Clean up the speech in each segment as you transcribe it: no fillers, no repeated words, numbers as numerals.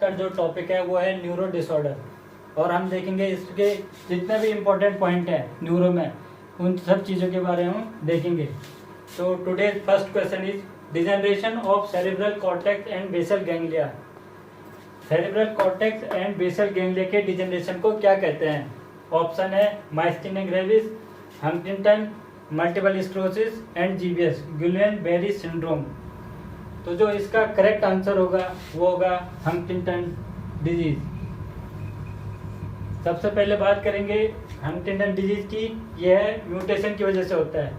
का जो टॉपिक है वो है न्यूरो डिसऑर्डर, और हम देखेंगे इसके जितने भी इम्पोर्टेंट पॉइंट है न्यूरो में, उन सब चीज़ों के बारे में हम देखेंगे। तो today first question is degeneration of cerebral cortex and basal ganglia. Cerebral cortex and basal ganglia के डिजनरेशन को क्या कहते हैं? ऑप्शन है myasthenia gravis, Huntington, multiple sclerosis and GBS, Guillain Barre syndrome. तो जो इसका करेक्ट आंसर होगा वो होगा हंटिंगटन डिजीज। सबसे पहले बात करेंगे हंटिंगटन डिजीज की। यह म्यूटेशन की वजह से होता है।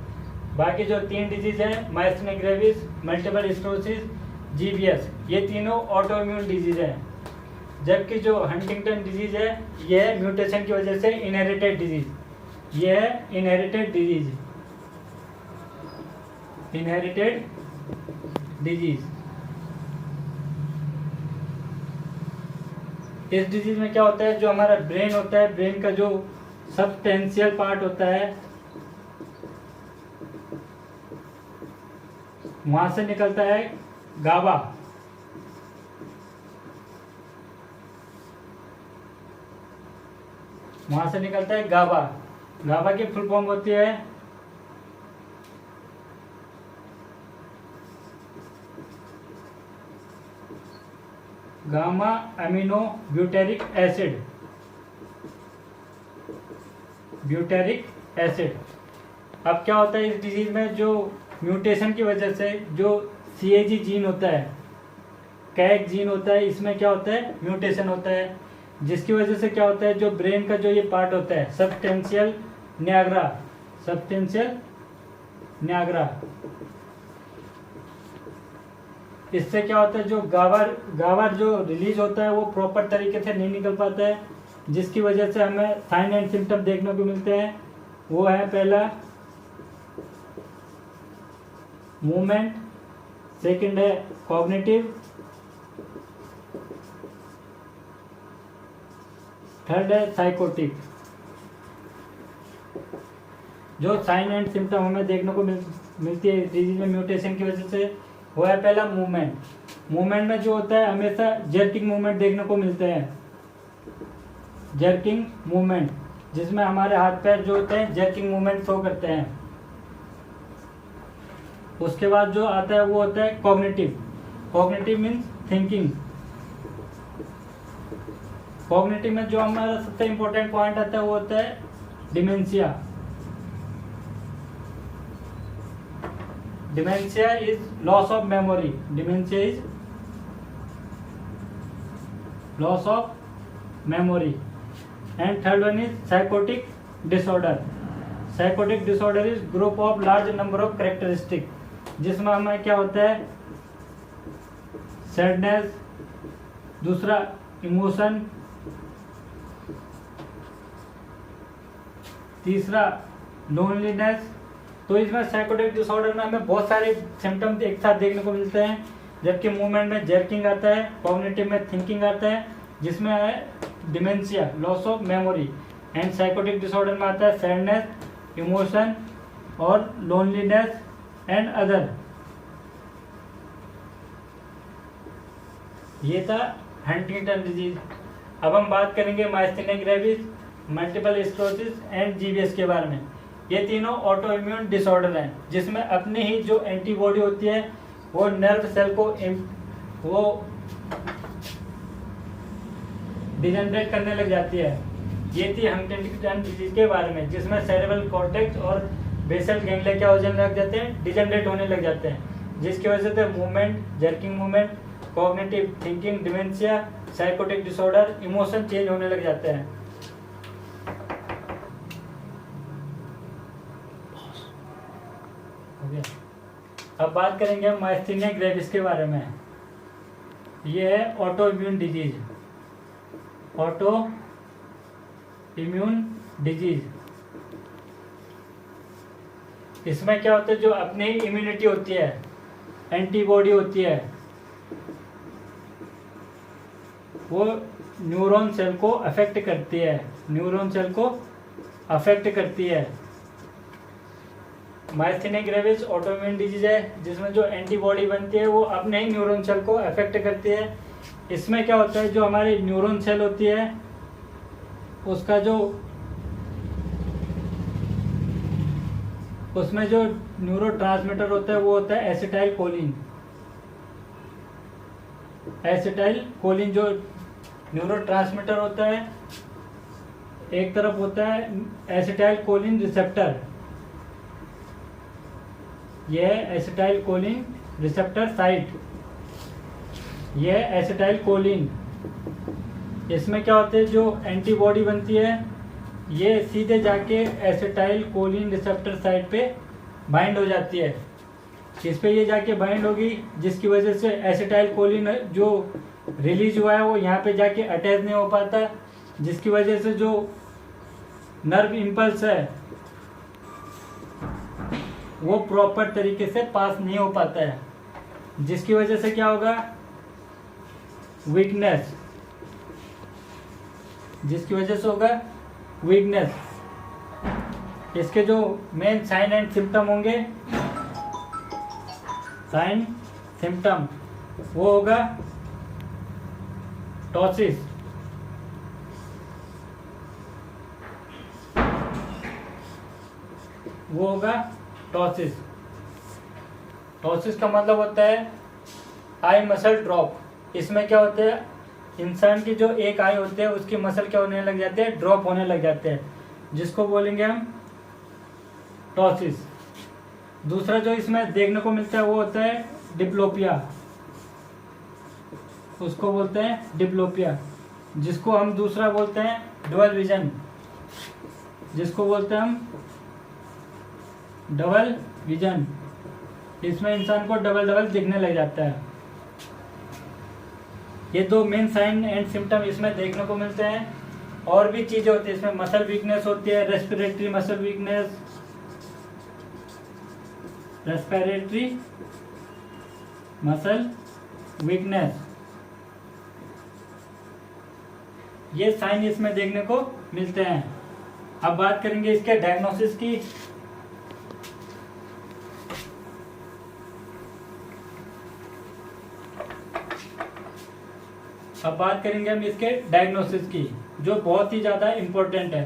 बाकी जो तीन डिजीज हैं myasthenia gravis, multiple sclerosis, GBS, ये तीनों ऑटो इम्यून डिजीज हैं। जबकि जो हंटिंगटन डिजीज है यह म्यूटेशन की वजह से इनहेरिटेड डिजीज, यह है इनहेरिटेड डिजीज, इनहेरिटेड डिजीज। इस डिजीज में क्या होता है, जो हमारा ब्रेन होता है, ब्रेन का जो सबस्टेंशियल पार्ट होता है, वहां से निकलता है गाबा। वहां से निकलता है गाबा। गाबा की फुल फॉर्म होती है gamma amino butyric acid, butyric acid. अब क्या होता है इस डिजीज में, जो म्यूटेशन की वजह से जो सीएजी जीन होता है, कैग जीन होता है, इसमें क्या होता है म्यूटेशन होता है, जिसकी वजह से क्या होता है, जो ब्रेन का जो ये पार्ट होता है सबस्टेंशियल नियाग्रा, सबस्टेंशियल नियाग्रा, इससे क्या होता है, जो गावर जो रिलीज होता है वो प्रॉपर तरीके से नहीं निकल पाता है, जिसकी वजह से हमें साइन एंड सिम्टम देखने को मिलते हैं। वो है पहला मूवमेंट, सेकंड है कॉग्निटिव, थर्ड है साइकोटिक। जो साइन एंड सिम्टम हमें देखने को मिलती है इस डिजीज में म्यूटेशन की वजह से, वो है पहला मूवमेंट। मूवमेंट में जो होता है हमेशा जर्किंग मूवमेंट देखने को मिलते हैं, जर्किंग मूवमेंट, जिसमें हमारे हाथ पैर जो होते हैं जर्किंग मूवमेंट शो करते हैं। उसके बाद जो आता है वो होता है cognitive. Cognitive means thinking. Cognitive में जो हमारा सबसे इंपॉर्टेंट पॉइंट आता है वो होता है dementia. Dementia is loss of memory. Dementia is loss of memory. And third one is psychotic disorder. Psychotic disorder is group of large number of characteristic, जिसमें हमें क्या होता है सैडनेस, दूसरा इमोशन, तीसरा लोनलीनेस। तो इसमें साइकोटिक डिसऑर्डर में हमें बहुत सारे सिम्टम्स एक साथ देखने को मिलते हैं, जबकि मूवमेंट में जर्किंग आता है, कॉग्निटिव में थिंकिंग आता है, जिसमें है dementia, loss of memory, and psychotic disorder में आता है सैडनेस, इमोशन और लोनलीनेस एंड अदर। ये था हंटिंगटन डिजीज। अब हम बात करेंगे myasthenia gravis, multiple sclerosis and GBS के बारे में। ये तीनों ऑटो इम्यून डिसऑर्डर हैं, जिसमें अपनी ही जो एंटीबॉडी होती है वो नर्व सेल को वो डिजनरेट करने लग जाती है। ये थी हंटिंगटन डिजीज के बारे में, जिसमें सेरेब्रल कॉर्टेक्स और बेसल गैंग्लिया क्या होने लग जाते हैं, डिजनरेट होने लग जाते हैं, जिसकी वजह से movement, jerking movement, cognitive thinking, dementia, psychotic disorder, emotion change होने लग जाते हैं। अब बात करेंगे हम माइस्थीनिया ग्रेविस के बारे में। ये है auto immune disease, auto immune disease. इसमें क्या होता है, जो अपनी इम्यूनिटी होती है, एंटीबॉडी होती है, वो न्यूरॉन सेल को अफेक्ट करती है, न्यूरॉन सेल को अफेक्ट करती है। माइस्थीनिया ग्रेविस ऑटोइम्यून डिजीज है, जिसमें जो एंटीबॉडी बनती है वो अपने ही न्यूरॉन सेल को अफेक्ट करती है, इसमें क्या होता है, जो हमारी न्यूरॉन सेल होती है उसका जो उसमें जो न्यूरोट्रांसमीटर होता है वो होता है एसिटाइल कोलिन। एसिटाइल कोलिन जो न्यूरोट्रांसमीटर होता है, एक तरफ होता है एसिटाइल कोलिन रिसेप्टर, यह है एसिटाइल कोलिन रिसेप्टर साइट, यह है एसिटाइल कोलिन। इसमें क्या होता है, जो एंटीबॉडी बनती है ये सीधे जाके एसिटाइल कोलिन रिसेप्टर साइट पे बाइंड हो जाती है। इस पे ये जाके बाइंड होगी, जिसकी वजह से एसिटाइल कोलिन जो रिलीज हुआ है वो यहाँ पे जाके अटैच नहीं हो पाता, जिसकी वजह से जो नर्व इम्पल्स है वो प्रॉपर तरीके से पास नहीं हो पाता है, जिसकी वजह से क्या होगा, वीकनेस, जिसकी वजह से होगा वीकनेस। इसके जो मेन साइन एंड सिम्टम होंगे, साइन सिम्टम वो होगा टॉसिस, वो होगा टॉसिस। टॉसिस का मतलब होता है आई मसल ड्रॉप। इसमें क्या होता है, इंसान की जो एक आई होती है उसकी मसल क्या होने लग जाते हैं, ड्रॉप होने लग जाते हैं, जिसको बोलेंगे हम टॉसिस। दूसरा जो इसमें देखने को मिलता है वो होता है डिप्लोपिया, उसको बोलते हैं डिप्लोपिया, जिसको हम दूसरा बोलते हैं डबल विजन, जिसको बोलते हैं हम डबल विजन। इसमें इंसान को डबल डबल दिखने लग जाता है। ये दो मेन साइन एंड सिम्टम इसमें देखने को मिलते हैं। और भी चीजें होती है इसमें, मसल वीकनेस होती है, respiratory muscle weakness, respiratory muscle weakness, ये साइन इसमें देखने को मिलते हैं। अब बात करेंगे इसके डायग्नोसिस की। अब बात करेंगे हम इसके डायग्नोसिस की, जो बहुत ही ज़्यादा इम्पोर्टेंट है।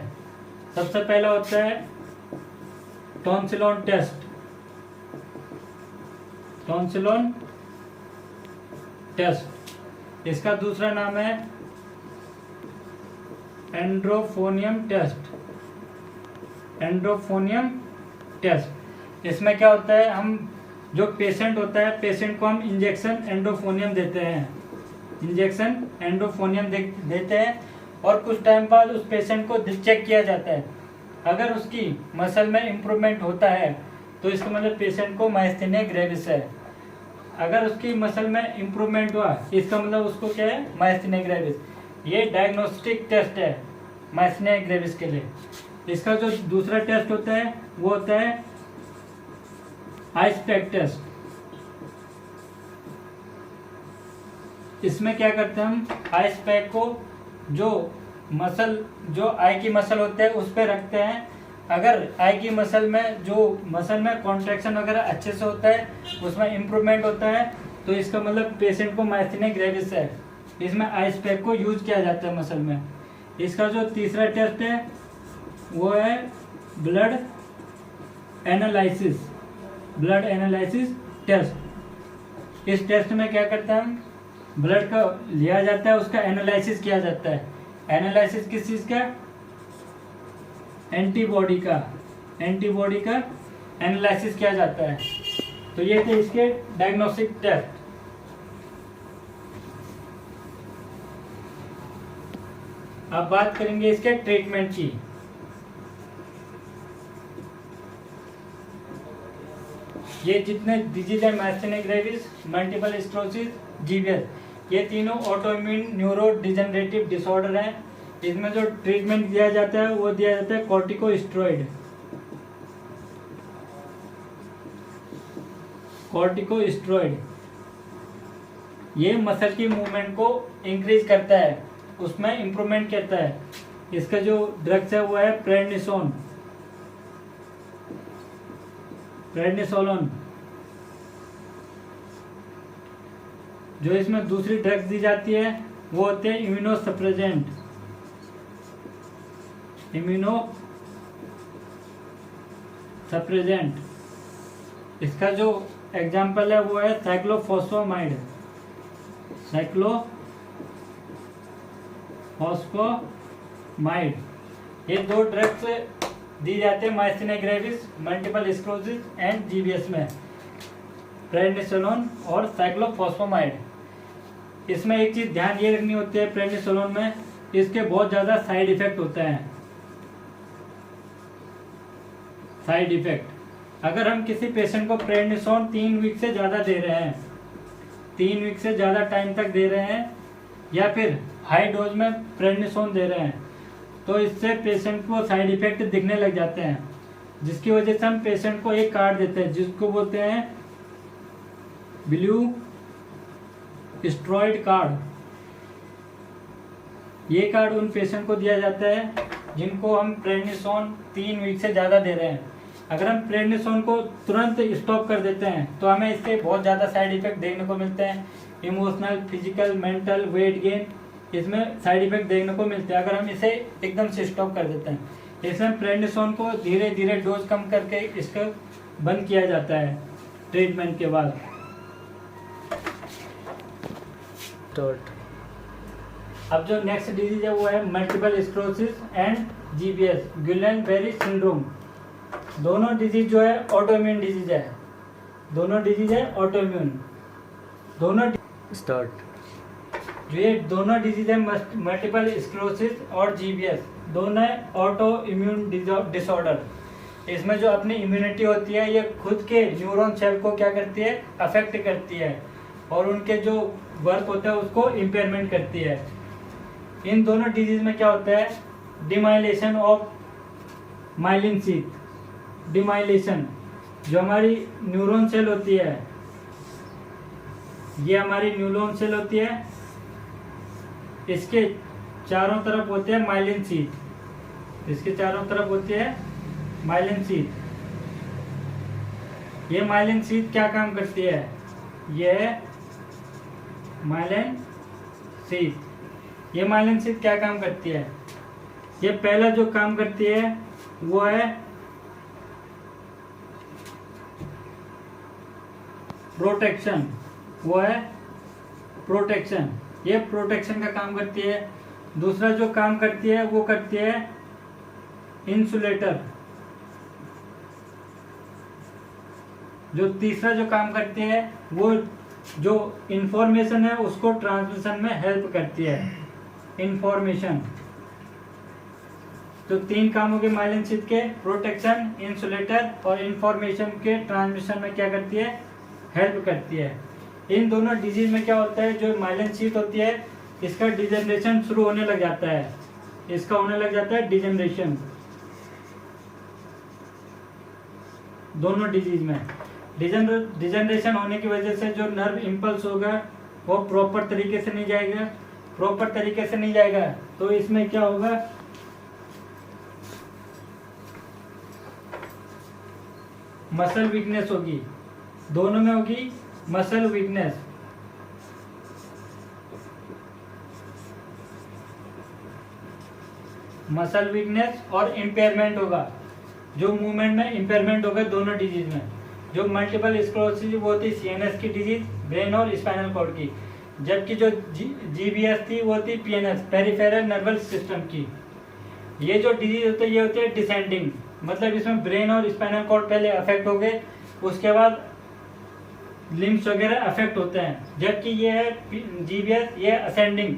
सबसे पहला होता है टॉन्सिलोन टेस्ट। टॉन्सिलोन टेस्ट, इसका दूसरा नाम है एंड्रोफोनियम टेस्ट। एंड्रोफोनियम टेस्ट, इसमें क्या होता है, हम जो पेशेंट होता है, पेशेंट को हम इंजेक्शन एंड्रोफोनियम देते हैं, इंजेक्शन एंड्रोफोनियम देते हैं, और कुछ टाइम बाद उस पेशेंट को चेक किया जाता है। अगर उसकी मसल में इम्प्रूवमेंट होता है तो इसका मतलब पेशेंट को माइस्थेनिया ग्रेविस है। अगर उसकी मसल में इम्प्रूवमेंट हुआ इसका मतलब उसको क्या है, माइस्थेनिया ग्रेविस। ये डायग्नोस्टिक टेस्ट है माइस्थेनिया ग्रेविस के लिए। इसका जो दूसरा टेस्ट होता है वो होता है आइसपैक टेस्ट। इसमें क्या करते हैं हम, आइस पैक को जो मसल, जो आई की मसल होते हैं उस पर रखते हैं। अगर आई की मसल में, जो मसल में कॉन्ट्रैक्शन वगैरह अच्छे से होता है, उसमें इम्प्रूवमेंट होता है, तो इसका मतलब पेशेंट को माइस्थेनिया ग्रेविस है। इसमें आइस पैक को यूज किया जाता है मसल में। इसका जो तीसरा टेस्ट है वो है blood analysis, blood analysis test. इस टेस्ट में क्या करते हैं हम, ब्लड का लिया जाता है, उसका एनालिसिस किया जाता है। एनालिसिस किस चीज का, एंटीबॉडी का, एंटीबॉडी का एनालिसिस किया जाता है। तो ये थे इसके डायग्नोस्टिक टेस्ट। अब बात करेंगे इसके ट्रीटमेंट की। ये जितने डिजीज है, माइस्थेनिया ग्रेविस, मल्टीपल स्क्लेरोसिस, जीवीएस, ये तीनों ऑटोइम्यून न्यूरो डिजेनरेटिव डिसऑर्डर हैं। इसमें जो ट्रीटमेंट दिया जाता है वो दिया जाता है कॉर्टिकोस्टेरॉइड। कॉर्टिकोस्टेरॉइड ये मसल की मूवमेंट को इंक्रीज करता है, उसमें इंप्रूवमेंट करता है। इसका जो ड्रग्स है वो है प्रेडनिसोन, प्रेडनिसोलोन जो इसमें दूसरी ड्रग्स दी जाती है वो होते हैं इम्यूनोसप्रेसेंट। इसका जो एग्जाम्पल है वो है साइक्लोफॉस्फामाइड। ये 2 ड्रग्स दी जाते हैं myasthenia gravis, multiple sclerosis and GBS में, प्रेडनिसोलोन और साइक्लोफॉस्फामाइड। इसमें एक चीज ध्यान ये रखनी होती है, प्रेडनिसोलोन में इसके बहुत ज्यादा साइड इफेक्ट होते हैं। साइड इफेक्ट, अगर हम किसी पेशेंट को प्रेडनिसोन 3 वीक से ज्यादा दे रहे हैं, 3 वीक से ज्यादा टाइम तक दे रहे हैं, या फिर हाई डोज में प्रेडनिसोन दे रहे हैं, तो इससे पेशेंट को साइड इफेक्ट दिखने लग जाते हैं, जिसकी वजह से हम पेशेंट को एक कार्ड देते हैं जिसको बोलते हैं ब्लू स्टेरॉइड कार्ड। ये कार्ड उन पेशेंट को दिया जाता है जिनको हम प्रेडनिसोन 3 वीक से ज़्यादा दे रहे हैं। अगर हम प्रेडनिसोन को तुरंत स्टॉप कर देते हैं तो हमें इससे बहुत ज़्यादा साइड इफेक्ट देखने को मिलते हैं, emotional, physical, mental, weight gain, इसमें साइड इफेक्ट देखने को मिलते हैं अगर हम इसे एकदम से स्टॉप कर देते हैं। इसमें प्रेडनिसोन को धीरे धीरे डोज कम करके इसको बंद किया जाता है ट्रीटमेंट के बाद। अब जो नेक्स्ट डिजीज है वो है multiple sclerosis and GBS, Guillain Barre syndrome. दोनों डिजीज जो है ऑटोइम्यून डिजीज है, ऑटोइम्यून। ये दोनों डिजीज है मल्टीपल स्क्लेरोसिस और जीबीएस, दोनों ऑटो इम्यून डिसऑर्डर। इसमें जो अपनी इम्यूनिटी होती है ये खुद के न्यूरॉन सेल को क्या करती है, अफेक्ट करती है, और उनके जो वर्क होता है उसको इम्पेयरमेंट करती है। इन दोनों डिजीज में क्या होता है, डिमाइलेशन ऑफ माइलिन शीथ। डिमाइलेशन, जो हमारी न्यूरॉन सेल होती है, ये हमारी न्यूरॉन सेल होती है, इसके चारों तरफ होते हैं माइलिन शीथ, इसके चारों तरफ होती है माइलिन शीथ। ये माइलिन शीथ क्या काम करती है, ये माइलिन शीथ क्या काम करती है, ये पहला जो काम करती है वो है प्रोटेक्शन, ये प्रोटेक्शन का काम करती है। दूसरा जो काम करती है वो करती है इंसुलेटर। जो तीसरा जो काम करती है वो जो इंफॉर्मेशन है उसको ट्रांसमिशन में हेल्प करती है, इंफॉर्मेशन। तो 3 काम हो गए माइलिन शीथ के, प्रोटेक्शन, इंसुलेटर और इंफॉर्मेशन के ट्रांसमिशन में क्या करती है, हेल्प करती है। इन दोनों डिजीज में क्या होता है, जो माइलिन शीथ होती है इसका डिजेनरेशन शुरू होने लग जाता है, डिजेनरेशन दोनों डिजीज में। डिजेनरेशन होने की वजह से जो नर्व इम्पल्स होगा वो प्रॉपर तरीके से नहीं जाएगा, तो इसमें क्या होगा, मसल वीकनेस होगी, दोनों में होगी मसल वीकनेस और इम्पेयरमेंट होगा, जो मूवमेंट में इम्पेयरमेंट होगा दोनों डिजीज में। जो मल्टीपल स्क्लेरोसिस वो होती है सीएनएस की डिजीज, ब्रेन और स्पाइनल कॉर्ड की, जबकि जो जीबीएस थी वो थी पीएनएस, पेरिफेरल नर्वस सिस्टम की। ये जो डिजीज होती है ये होती है डिसेंडिंग, मतलब इसमें ब्रेन और स्पाइनल कॉर्ड पहले अफेक्ट हो गए, उसके बाद लिम्स वगैरह अफेक्ट होते हैं। जबकि ये है जीबीएस, ये असेंडिंग,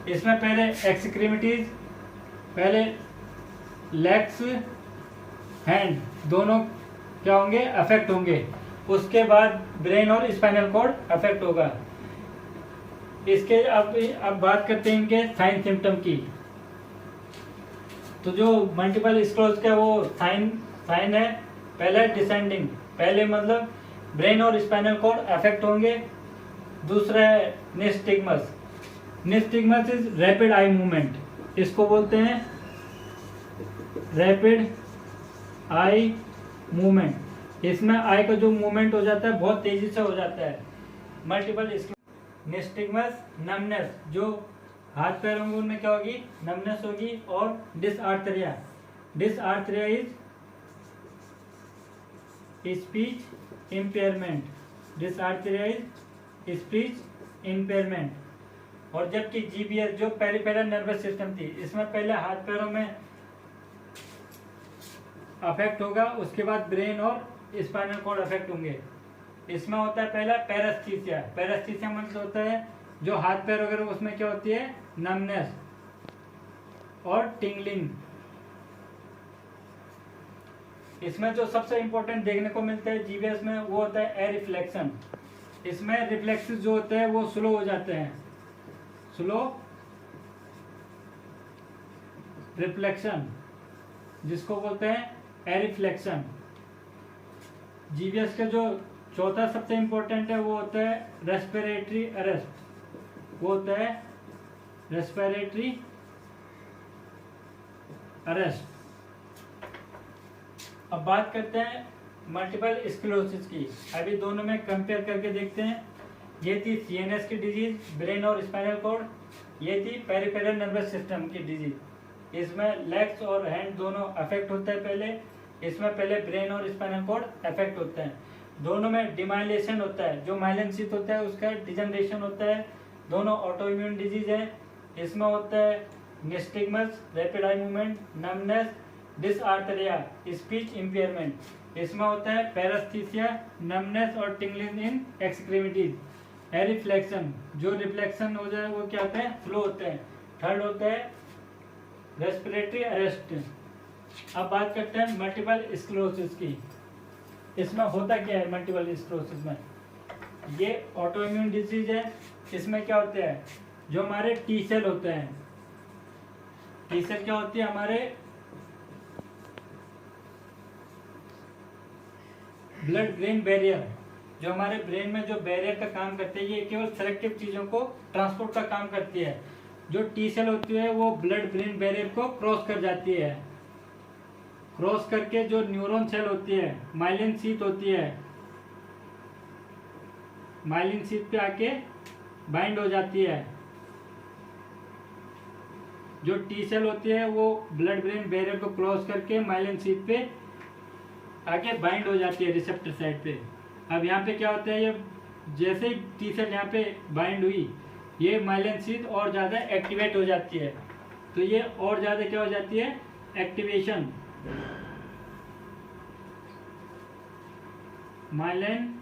इसमें पहले एक्सट्रीमिटीज, पहले लेग्स, हैंड दोनों क्या होंगे, अफेक्ट होंगे, उसके बाद ब्रेन और स्पाइनल कॉर्ड अफेक्ट होगा। इसके अब बात करते हैं इनके साइन सिम्टम की। तो जो मल्टीपल स्क्लेरोसिस का वो साइन है, पहले डिसेंडिंग, पहले मतलब ब्रेन और स्पाइनल कॉर्ड अफेक्ट होंगे। दूसरा है निस्टिग्मस इज रैपिड आई मूवमेंट, इसको बोलते हैं रैपिड आई मूवमेंट। इसमें आई का जो मूवमेंट हो जाता है बहुत तेजी से हो जाता है। मल्टीपल निस्टिगमस नमनेस, जो हाथ पैर अंगूर में क्या होगी, नमनेस होगी। और dysarthria, dysarthria is speech impairment, dysarthria is speech impairment. और जबकि जीबीएस जो पेरिफेरल नर्वस सिस्टम थी, इसमें पहले हाथ पैरों में अफेक्ट होगा, उसके बाद ब्रेन और स्पाइनल कॉर्ड अफेक्ट होंगे। इसमें होता है पहला पैरास्थीसिया, पैरास्थीसिया मतलब होता है जो हाथ पैर वगैरह उसमें क्या होती है, नमनेस और टिंगलिंग। इसमें जो सबसे इंपॉर्टेंट देखने को मिलता है जीबीएस में वो होता है एयर रिफ्लेक्शन। इसमें रिफ्लेक्सेस जो होते हैं वो स्लो हो जाते हैं, स्लो रिफ्लेक्शन जिसको बोलते हैं एयर रिफ्लेक्शन। जीबीएस का जो चौथा सबसे इंपॉर्टेंट है वो होता है रेस्पिरेटरी अरेस्ट, वो होता है रेस्पिरेटरी अरेस्ट। अब बात करते हैं मल्टीपल स्क्लेरोसिस की। अभी दोनों में कंपेयर करके देखते हैं। ये थी सीएनएस की डिजीज, ब्रेन और स्पाइनल कॉर्ड। ये थी पेरिफेरल नर्वस सिस्टम की डिजीज। इसमें लेग्स और हैंड दोनों अफेक्ट होते हैं पहले। इसमें पहले ब्रेन और स्पाइनल कॉर्ड अफेक्ट होते हैं। दोनों में डिमाइलेशन होता है, जो माइलिन शीथ होता है उसका डिजनरेशन होता है। दोनों ऑटो इम्यून डिजीज है। इसमें होता है nystagmus, rapid eye movement, numbness, dysarthria, speech impairment. इसमें होता है पैरास्थीसिया, नमनेस और tingling in extremities. Air reflection, जो रिफ्लेक्शन हो जाए वो क्या होता है, फ्लो होते हैं। थर्ड होता है रेस्पिरेटरी अरेस्ट। अब बात करते हैं मल्टीपल स्क्लेरोसिस की। इसमें होता क्या है मल्टीपल स्क्लेरोसिस में, ये ऑटो इम्यून डिजीज है। इसमें क्या होता है, जो हमारे टी सेल होते हैं, टी सेल क्या होती है, हमारे ब्लड ब्रेन बैरियर, जो हमारे ब्रेन में जो बैरियर का काम करते हैं, ये केवल सेलेक्टिव चीजों को ट्रांसपोर्ट का काम करती है। जो टी सेल होती है वो ब्लड ब्रेन बैरियर को क्रॉस कर जाती है। क्रॉस करके जो न्यूरॉन सेल होती है, माइलिन शीथ होती है, माइलिन शीथ पे आके बाइंड हो जाती है। जो टी सेल होती है वो ब्लड ब्रेन बैरियर को क्रॉस करके माइलिन शीथ पे आके बाइंड हो जाती है रिसेप्टर साइड पे। अब यहाँ पे क्या होता है, ये जैसे ही टी सेल यहाँ पे बाइंड हुई, ये माइलिन शीथ और ज़्यादा एक्टिवेट हो जाती है। तो ये और ज़्यादा क्या हो जाती है, activation, myelin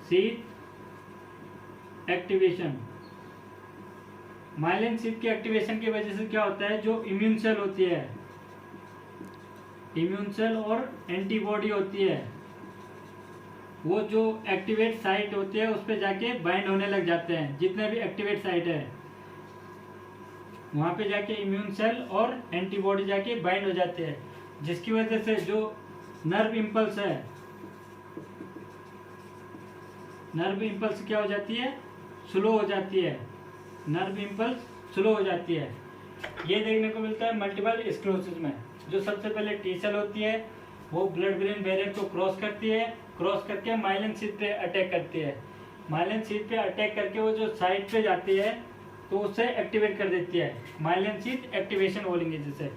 sheath activation. Myelin sheath की एक्टिवेशन की वजह से क्या होता है, जो इम्यून सेल होती है, इम्यून सेल और एंटीबॉडी होती है, वो जो एक्टिवेट साइट होती है उस पर जाके बाइंड होने लग जाते हैं। जितने भी एक्टिवेट साइट है वहां पे जाके इम्यून सेल और एंटीबॉडी जाके बाइंड हो जाते हैं, जिसकी वजह से जो नर्व इम्पल्स है, नर्व इम्पल्स क्या हो जाती है, स्लो हो जाती है। नर्व इम्पल्स स्लो हो जाती है। ये देखने को मिलता है मल्टीपल स्क्लेरोसिस में। जो सबसे पहले टी सेल होती है वो ब्लड ब्रेन बैरियर को क्रॉस करती है, क्रॉस करके माइलिन शीथ पे अटैक करती है। माइलिन शीथ पे अटैक करके वो जो साइड पे जाती है तो उसे एक्टिवेट कर देती है। माइलिन शीथ एक्टिवेशन बोलेंगे जिसे।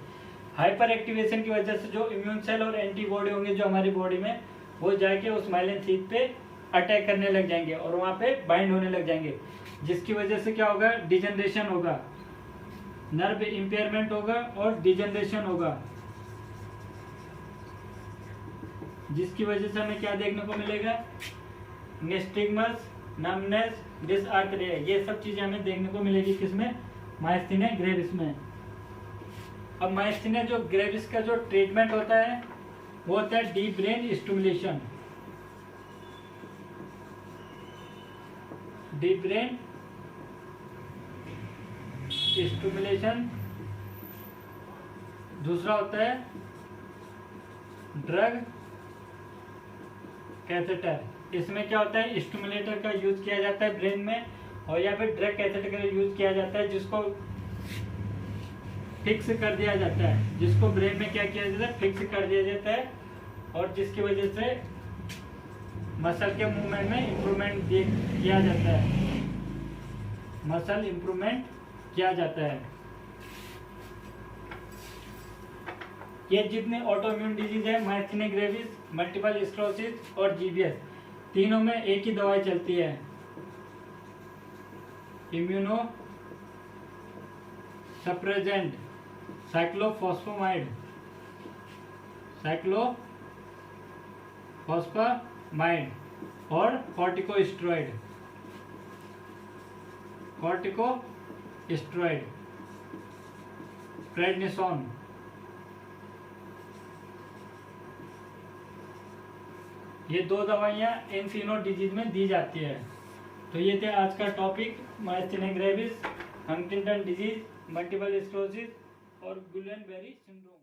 हाइपर एक्टिवेशन की वजह से जो इम्यून सेल और एंटीबॉडी होंगे जो हमारी बॉडी में, वो जाके उस माइलिन शीथ पे अटैक करने लग जाएंगे और वहाँ पे बाइंड होने लग जाएंगे, जिसकी वजह से क्या होगा, डिजनरेशन होगा, नर्व इम्पेयरमेंट होगा और डिजनरेशन होगा, जिसकी वजह से हमें क्या देखने को मिलेगा, निस्टिगमस, नमनेस, डिसआर्थरिया, ये सब चीजें हमें देखने को मिलेगी किसमें, मायस्थीनिया ग्रेविस में। अब मायस्थीनिया जो ग्रेविस का जो ट्रीटमेंट होता है वो होता है deep brain stimulation. Deep brain stimulation. दूसरा होता है ड्रग कैथेटर। इसमें क्या होता है, स्टिमुलेटर का यूज किया जाता है ब्रेन में, और या फिर ड्रग कैथेटर का यूज किया जाता है जिसको फिक्स कर दिया जाता है, जिसको ब्रेन में क्या किया जाता है, फिक्स कर दिया जाता है, और जिसकी वजह से मसल के मूवमेंट में इम्प्रूवमेंट किया जाता है। मसल इम्प्रूवमेंट किया जाता है। ये जितने ऑटोइम्यून डिजीज है, मायस्थेनिया ग्रेविस, मल्टीपल स्क्लेरोसिस और जीबीएस, तीनों में एक ही दवाई चलती है, इम्यूनो सप्रेजेंट साइक्लोफॉस्फेमाइड और कॉर्टिकोस्टेरॉइड प्रेडनिसोन। ये 2 दवाइयाँ इन तीनों डिजीज में दी जाती है। तो ये थे आज का topic, myasthenia gravis, Huntington disease, multiple sclerosis और गुइलेन-बेरी सिंड्रोम।